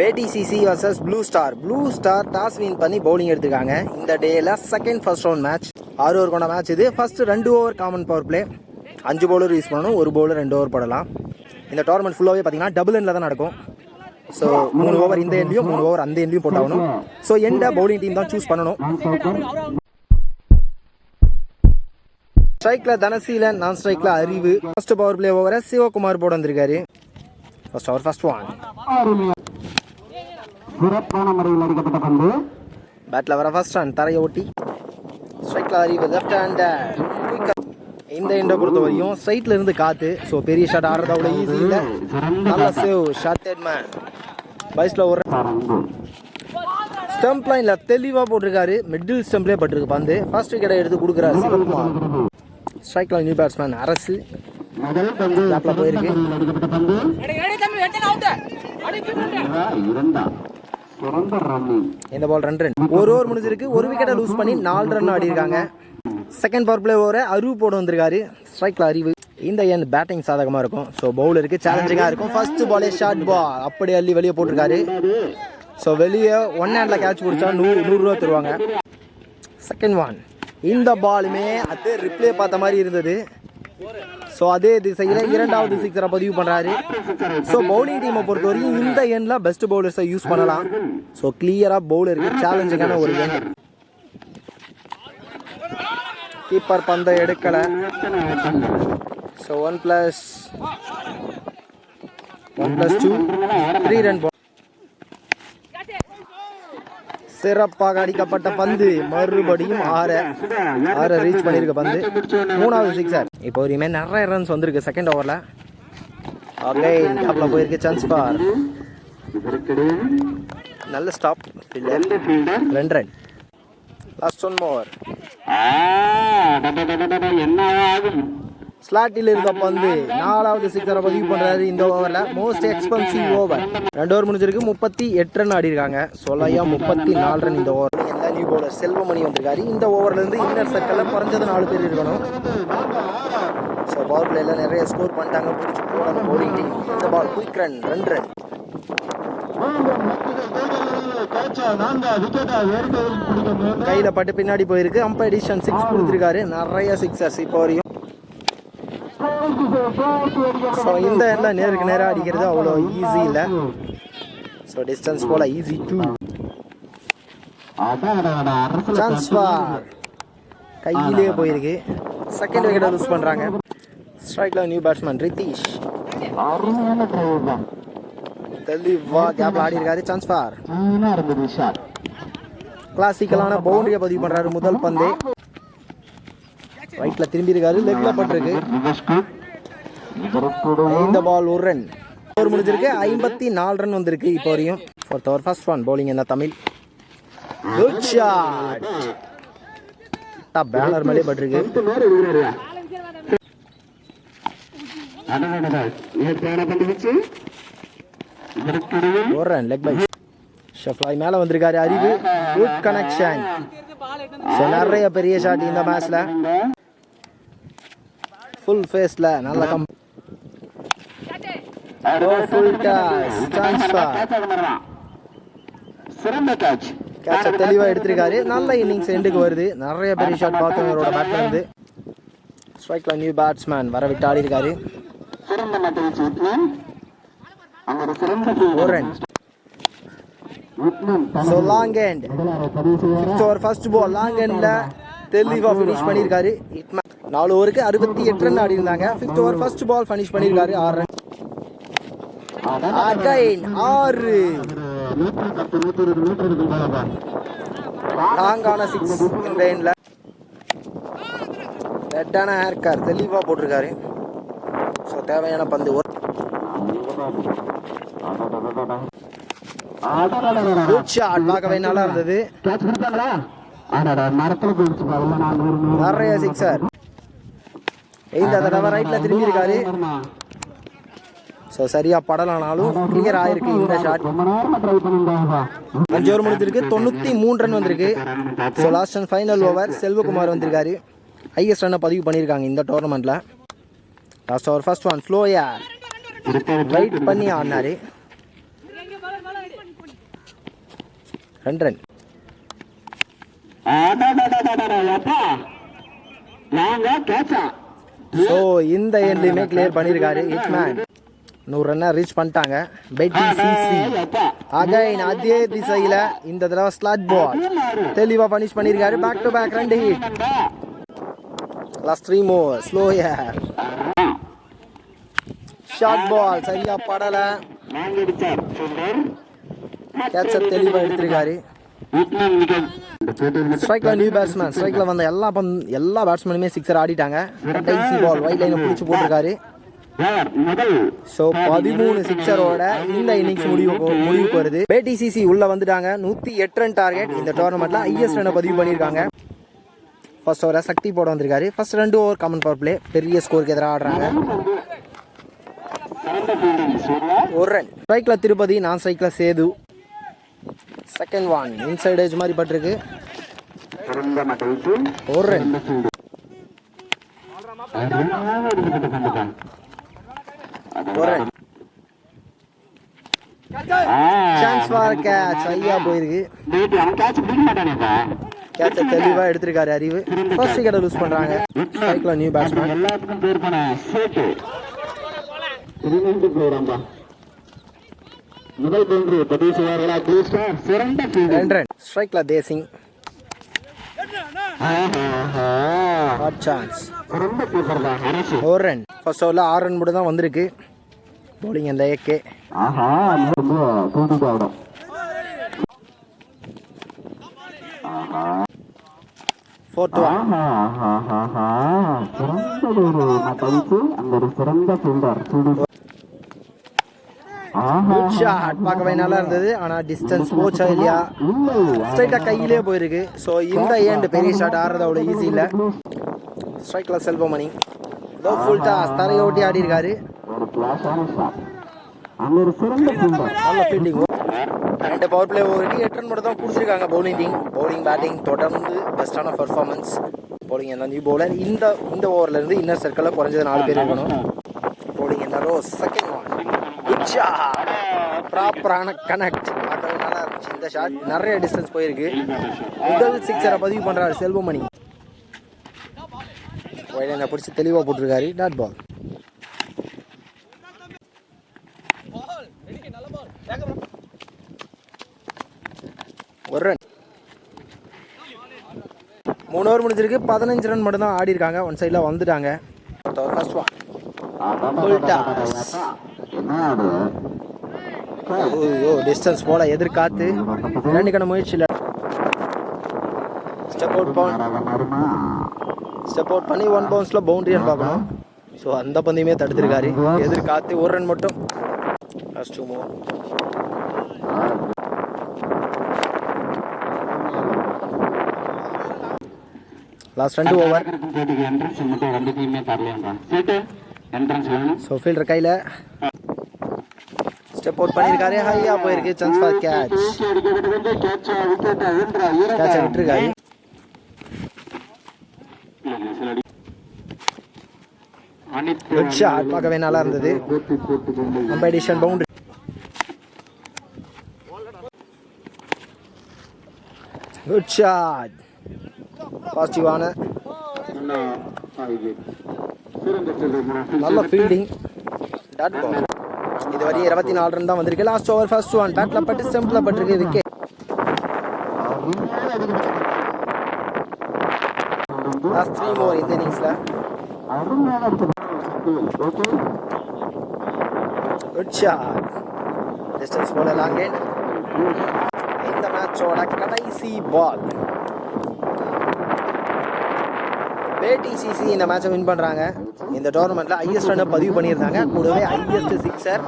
BTCC vs blue star toss win பண்ணி bowling எடுத்துக்காங்க. இந்த டேல ஃபர்ஸ்ட் ரவுண்ட் மேட்ச் 6 ஓவர் கொண்ட மேட்ச் இது. First 2 over common power play, 5 bowler use பண்ணணும், ஒரு பவுலர் 2 ஓவர் போடலாம். இந்த டோர்னமெண்ட் ஃபுல்லாகவே பார்த்தீங்கன்னா டபுள் எண்டில் தான் நடக்கும். ஸோ 3 ஓவர் இந்த எண்ட்லையும் 3 ஓவர் அந்த எண்ட்லையும் போட்டாகணும். ஸோ எண்டை பவுலிங் டீம் தான் சூஸ் பண்ணணும். ஸ்ட்ரைக்ல தனசீலன், நான் ஸ்ட்ரைக்ல அறிவு. ஃபர்ஸ்ட் பவர் பிளே ஓவரை சிவகுமார் போட வந்திருக்காரு. First over first one. பேட்ல வர ஃபர்ஸ்ட் ரன் தரையை ஒட்டி. ஸ்ட்ரைக்ல அறிவு லெஃப்ட் ஹேண்ட். இந்த எண்டை பொறுத்த வரையும் ஸ்ட்ரைட்ல இருந்து காத்து. ஸோ பெரிய ஷாட் ஆடுறது அவ்வளோ ஈஸி இல்லை. நல்ல சேவ் ஷாட் மேன் பைஸ்ல ஒரு ஸ்டம்ப் லைன்ல தெளிவா போட்டிருக்காரு. மிடில் ஸ்டம்ப்லேயே பட்டிருக்கு பந்து. ஃபர்ஸ்ட் விக்கெட்டை எடுத்து கொடுக்குறாரு சிவகுமார். ஸ்ட்ரைக்ல நியூ பேட்ஸ்மேன் அரசு கேப்ல போயிருக்கு. இந்த பால் 2 ரன். ஒரு ஓவர் முடிஞ்சிருக்கு. ஒரு விக்கெட்டை லூஸ் பண்ணி 4 ரன் ஆடி இருக்காங்க. செகண்ட் பவர் பிளே ஓவரை அறிவு போட வந்திருக்காரு. ஸ்ட்ரைக்ல அறிவு. இந்த எண் பேட்டிங் சாதகமா இருக்கும். ஸோ பவுலருக்கு சேலஞ்சிங்கா இருக்கும். ஃபர்ஸ்ட் பாலே ஷார்ட் பால் அப்படி அள்ளி வெளியே போட்டிருக்காரு. ஸோ வெளியே ஒன் ஹேண்ட்ல கேட்ச் பிடிச்சா 100 ரூபா தருவாங்க. Second one. இந்த பாலுமே அதே ரிப்ளே பார்த்த மாதிரி இருந்தது. ஸோ அதே திசையில் 2வது சிக்ஸரை பதிவு பண்ணுறாரு. ஸோ பவுலிங் டீமை பொறுத்தவரைக்கும் இந்த எண்ணில் பெஸ்ட் பவுலர்ஸை யூஸ் பண்ணலாம். ஸோ கிளியராக பவுலருக்கு சேலஞ்சிங்கான ஒரு எண். கீப்பர் பந்தை எடுக்கலை. So 1+2 3 run. சிறப்பாக அடிக்கப்பட்ட பந்து மறுபடியும் 6 ரீச் பண்ணிருக்க பந்து. 3வது சிக்ஸர். இப்போ வரையுமே நிறைய ரன்ஸ் வந்திருக்கு செகண்ட் ஓவர்ல. கேப்ல போயிருக்கு சான்ஸ் ஃபார். நல்ல stop 2 run. Last one more. ஸ்லாட்டில் இருக்க பந்து 4வது சிக்ஸரை பதிவு பண்றாரு இந்த ஓவர்ல. Most expensive over. 2 ஓவர் முடிஞ்சிருக்கு. 38 ரன் ஆடி இருக்காங்க. சொலையா 34 ரன் இந்த ஓவர். எல்லா நியூ பவுலர் செல்வமணி வந்திருக்காரு. இந்த ஓவர்ல இருந்து இன்னர் சர்க்கிள்ல குறைஞ்சது 4 பேர் இருக்கணும். ஸோ பவர் பிளேல நிறைய ஸ்கோர் பண்ணிட்டாங்க. பிடிச்சி போடணும் பவுலிங் டீம். இந்த பால் குயிக் ரன் 2 ரன். கையில பட்டு பின்னாடி போயிருக்கு. அம்பையர் டிசிஷன் 6 கொடுத்திருக்காரு. நிறைய சிக்ஸர்ஸ் இப்போ வரையும். ஸோ இந்த எண்ணில் நேருக்கு நேராக அடிக்கிறது அவ்வளோ ஈஸி இல்லை. ஸோ டிஸ்டன்ஸ் போல ஈஸி 2. சான்ஸ் ஃபார் கையிலேயே போயிருக்கு. செகண்ட் விக்கெட்டை லூஸ் பண்ணுறாங்க. ஸ்ட்ரைக்ல நியூ பேட்ஸ்மேன் ரிதீஷ். தெளிவா கேப்ல ஆடி இருக்காரு. Chance for. கிளாசிக்கலான பவுண்டரியை பதிவு பண்றாரு. முதல் பந்து ரைட்ல திரும்பி இருக்காரு. லெக்ல பட்டிருக்கு. இந்த பால் 1 ரன். ஓவர் முடிஞ்சிருக்கு. 54 ரன் வந்திருக்கு இப்போ வரையும். Fourth over first one. Bowling என்ன தமிழ். Good shot. பேனர் மேலே பட்டிருக்கு. 1 ரன். லெக் பை ஷஃப்லாய் மேல வந்திருக்காரு அறிவு. Good connection. நிறைய பெரிய ஷாட் இந்த மேட்ச்ல. ஃபுல் ஃபேஸ்ல நல்ல கம். Full toss. Chance for. Catch தெளிவா எடுத்திருக்காரு. நல்ல இன்னிங்ஸ் எண்டுக்கு வருது. நிறைய பெரிய ஷாட் பார்த்தோம் இவரோட பேட்ல இருந்து. ஸ்ட்ரைக்ல நியூ பேட்ஸ்மேன் வர விட்டு ஆடி இருக்காரு. 1 run. So long end. Fifth over first ball long endல தெளிவா ஃபினிஷ் பண்ணிருக்காரு. 4 ஓவருக்கு 68 ரன் ஆடி இருந்தாங்க. 5th over first ball finish பண்ணிருக்காரு. 6 ரன். அகைன் 6. லாங்கான 6 இந்த எண்ட்ல. ரெட்டான ஹேர் கட் தெளிவா போட்டிருக்காரு. ஸோ தேவையான பந்து பார்க்கவே நல்லா இருந்தது. நிறைய சிக்ஸர். இந்த தடவை ரைட்ல திரும்பி இருக்காரு. ஸோ சரியா படலானாலும் கிளியர் ஆயிருக்கு இந்த ஷாட். 5 ஓவர் முடிஞ்சிருக்கு. 93 ரன் வந்திருக்கு. So last and final over Selvakumar வந்திருக்காரு. ஹையஸ்ட் ரன்னை பதிவு பண்ணியிருக்காங்க இந்த டோர்னமெண்ட்ல. Last over first one. ஸ்லோயா ரைட் பண்ணி ஆடினாரு. 2 ரன். ஸோ இந்த எண்ட்லையுமே கிளியர் பண்ணியிருக்காரு ஹிட்மேன். 100 ரன்னை ரீச் பண்ணிட்டாங்க. BTCC அகைன் அதே திசையில் இந்த தடவை ஸ்லாட் பால் தெளிவாக பனிஷ் பண்ணியிருக்காரு. Back to back 2 hit. Last 3 more slower short ball சரியா படல. கேட்ச தெளிவாக எடுத்திருக்காரு. ஸ்ட்ரைக்ல நியூ பேட்ஸ்மேன். ஸ்ட்ரைக்ல வந்த எல்லா பேட்ஸ்மேனுமே சிக்ஸர் ஆடிட்டாங்க. கடைசி பால் வைட் லைனை பிடிச்சி போட்டிருக்காரு. ஸோ 13 சிக்ஸரோட இந்த இன்னிங்ஸ் முடிவுக்கு வருது. BTCC உள்ள வந்துட்டாங்க. 108 ரன் டார்கெட். இந்த டோர்னமெண்ட்ல ஹையஸ்ட் ரனை பதிவு பண்ணியிருக்காங்க. ஃபர்ஸ்ட் ஓவரை சக்தி போட வந்திருக்காரு. First 2 over common power play. பெரிய ஸ்கோருக்கு எதிராக ஆடுறாங்க. 1 ரன். ஸ்ட்ரைக்ல திருப்பதி, நான் ஸ்ட்ரைக்ல Sethu. Second one inside edge மாதிரி பட்டிருக்கு. 1 ரன். Chance for catch. ஐயா போயிருக்கு. கேட்ச தெளிவா எடுத்திருக்காரு அறிவு. ஃபர்ஸ்ட் விக்கெட் லூஸ் பண்றாங்க. ஸ்ட்ரைக்ல நியூ பேட்ஸ்மேன். முதல் பவுண்டரி பதிவுசெய்வார்களா ப்ளூஸ்டார் சிறந்த ஃபீல்டிங். 2 ரன். ஸ்ட்ரைக்ல தேசிங். Hot chance. சிறந்த கீப்பர் தான் ஹரிஷ். 1 ரன். ஃபர்ஸ்ட் ஓவர்ல 6 ரன் மட்டும் தான் வந்திருக்கு. bowling அந்த ஏகே. ஆஹா ரொம்ப தூண்டிட்டு ஆடும். ஆஹா 4th one. ஆஹா சிறந்த ஒரு மட்டைக்கு அந்த ஒரு சிறந்த ஃபீல்டர். Good shot. பார்க்கவே நல்லா இருந்தது. ஆனால் டிஸ்டன்ஸ் போச்சா இல்லையா? ஸ்ட்ரைட்டாக கையிலே போயிருக்கு. ஸோ இந்த ஏண்டு பெரிய ஷாட் ஆடுறது அவ்வளோ ஈஸி இல்லை. ஸ்ட்ரைக்ல செல்வமணி ஏதோ ஃபுல் டாஸ் தரையை ஓட்டி ஆடி இருக்காரு. நல்ல ஃபீல்டிங். 2 பவர் பிளே ஓவருக்கு 8 ரன் மட்டும் தான் கொடுத்துருக்காங்க பவுலிங் டீம். பவுலிங் பேட்டிங் தொடர்ந்து பெஸ்டான பர்ஃபார்மன்ஸ். பவுலிங் என்ன நியூ பவுலர். இந்த ஓவரில் இருந்து இன்னர் சர்க்கிளில் குறைஞ்சது 4 பேர் இருக்கணும். பவுலிங் என்ன ரோஸ். Second one. Good shot. ப்ராப்பரான கனெக்ட். பார்க்கவே நல்லா இருந்துச்சு இந்த ஷாட். நிறைய டிஸ்டன்ஸ் போயிருக்கு. முதல் சிக்ஸரை பதிவு பண்ணுறாரு செல்வமணி. வைடனை பிடிச்சி தெளிவாக போட்டிருக்காரு. Dot ball. ஒரு ரன். 3 ஓவர் முடிஞ்சிருக்கு. 15 ரன் மட்டும் தான் ஆடி இருக்காங்க. ஒன் சைடில் வந்துட்டாங்க. First one full toss. ஓ டிஸ்டன்ஸ் போல எதிர்காத்து 2க்கான முயற்சியில் ஸ்டெப் அவுட் பண்ணி 1 பவுன்ஸில் பவுண்டரியான்னு பார்க்கணும். ஸோ அந்த பந்தையுமே தடுத்திருக்காரு. எதிர்காத்து 1 ரன் மட்டும். Last 2 more. Last 2 over. So fielder கையில் ஸ்டெப் அவுட் பண்ணியிருக்காரு. ஹையா போயிருக்கு. Chance for catch. கேட்சை விட்டுருக்காரு. Good shot. பார்க்கவே நல்லா இருந்தது. Competition boundary. Good shot. பாசிட்டிவான நல்ல ஃபீல்டிங். Dot ball. இதுவரை 24 ரன் தான் வந்திருக்கு. லாஸ்ட் ஓவர் ஃபர்ஸ்ட் ஒன் பேட்ல பட்டு ஸ்டெம்ப்ல பட்டிருக்கு. விக்கெட். லாஸ்ட் 3 more இந்த இன்னிங்ஸ்ல. Good shot. டிஸ்டன்ஸ் போல லாங் எண்ட். இந்த மேட்சோட கடைசி பால். BTCC இந்த மேட்சை வின் பண்ணுறாங்க. இந்த டோர்னமெண்ட்டில் ஹையஸ்ட் ரன்னை பதிவு பண்ணியிருந்தாங்க. கூடவே ஹையஸ்ட் சிக்ஸர்